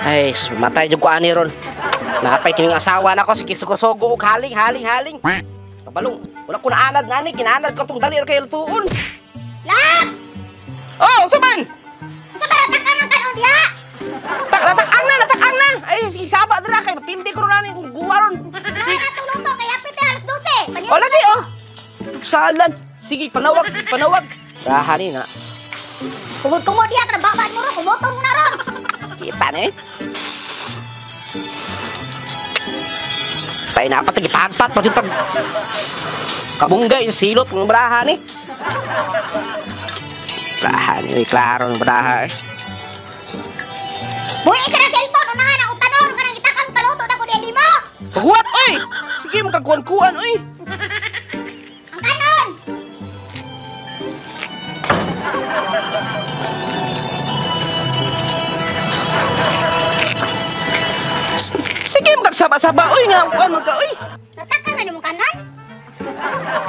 Ay, matay jud ko ani ron. Napay kining asawa nako sige sugo-sugo og haling. Kabalong, wala ko naanad ngani kinaanad ko tong dali kay lutuon. Lap! Oh, saman. Sa karatakan ang kanon diha. Natak-ang na. Ay, sige saba dira kay mapindi ko ron ani kung guwaron. Ay, atulong to kay apit alas 12. O lagi oh. Salan. Sige, panawag. Rahani na. Kumod diha kada babad mo ron, kumoton mo na ron. Kita na eh. Tayo na patag ipagpat patutag. Kabunggay silot ng baraha ni. Baraha ni, klaro ng baraha eh. Buhi ka ng cellphone, unahan ang utanon, ka nang itakang paluto na ko di mo. Pagwat oy. Sige magkakuan-kuan oy. Ang kanon. Sige magkagsaba-saba oy nga kuan magka oy. Natakang na ni mong kanon?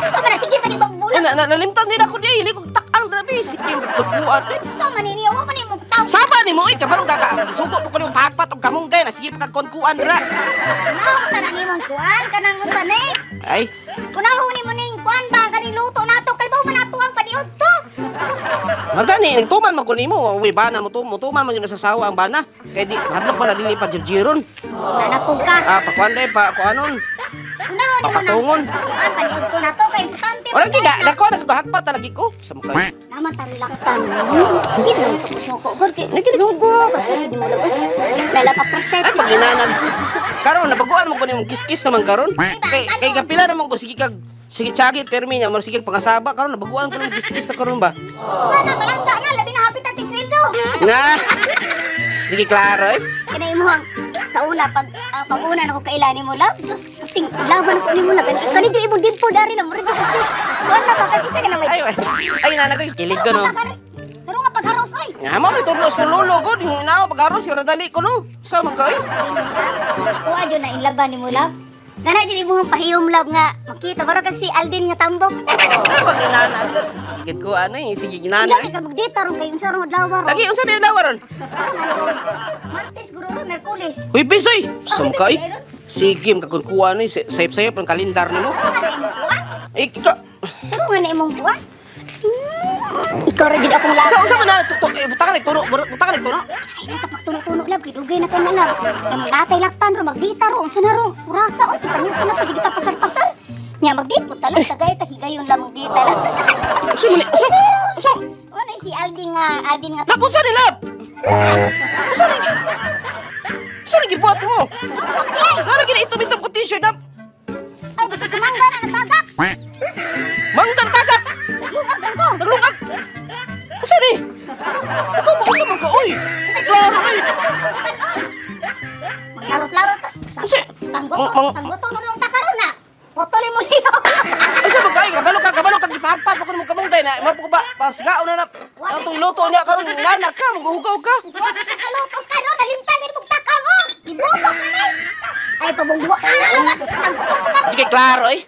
Sa man sige ka ni bagbulan. Nalimtan din ako diay, hindi ko takang grabe. Sige magkakuan oy. Sa man ni wa man ni mong taw. Saba ni mo oy, kabarong sugo po ko ng pagpat og kamunggay na sige pagkakuan dira. Naw ta na ni mong kuan kanang unsan eh. Ay, Kunaho ni mo ning kuan ba kaning luto nato kay ba man nato ang paniud to. magani nagtuman man ko nimo, uy bana mo tuman man yun sa sawa ang bana. Kay di hadlok pala dili pa jirjiron. Nanapog ka. Pakuan day pa kuanon. Kunaho ni mo Papatungon. nang kuan paniud to nato kay importante. Wala giga, dako nagkahagpa talagi ko sa mukha. Naman tarilaktan. Hindi naman sa kusmoko. Gorki, lugo. Kasi di mo lang. Lala pa preset. Ay paginanan. Karon nabaguan mo ko nimong kiskis naman karon. Kay kapila naman ko sige chagit permi nya mo sige pangasaba karon nabaguan ko ng kiskis na karon ba. Wala balangga na labi na hapit ating sweldo. Na. Sige klaro eh. Kaya imo ang sa una pag-una nako kailani mo lab. Sus, ting laban ko nimo na kani di imo din po dari lang mo rin kasi. Wala ba kasi sa kana may. Ay nana ko kilig ko no. Pero nga pagharos oy. Nga mo ni turnos ko lolo ko di na pagharos yo dali ko no. Sa magkay. Ako adyo na inlaban nimo lab. Nana di mo pahiyom lab nga makita baro kag si Aldin nga tambok. Pag inana sige ko ano eh sige ginana. Dili ka magdita ron kay unsa ron adlaw ron. Lagi unsa di lawaron? Martes guro ron Merkulis. Uy bisoy. Sa magkay. Sige makakunkuan ni sayop-sayop ng kalendar nimo. Ano imong buwan? Ay ka. Pero nga na imong buwan? Ikaw rin din akong lab. Sa man na butakan ito no. Ay, nasa pagtuno-tuno lab. Kidugay na kayo na lab. Kaya magdatay laktan ro, magdita ro. Unsa na ro? Urasa o, tipanyo ko na to. Sige ta pasal-pasal. Nya magdit po talag. Tagay ta higayon lang magdita lang. Usa. Wala si Aldin nga. Napunsa ni lab. Usa ni gibuhat mo. Unsa ka diay? Nara gina itom ko t-shirt na. Ay, basta sa mangga na natagap. Mangdan tagap. Naglungag lang ko. Naglungag. Usa ni? Ikaw ba usa man ka oy? Klaro oy. Maglarot-larot ka. Unsa? Sanggoto mo nung takaroon na. Potoli mo liyo. Usa man kay kabalo ka gipagpat ko mo kamong day na mo ko ba pasgaon na atong luto niya karon nana ka maghugaw ka. Huwag ka kalutos ka no. Nalimtan din mong takang o. Ibutok na na. Ay, pabungbuwa. Ay, nasa sanggoto ka. Di kay klaro eh.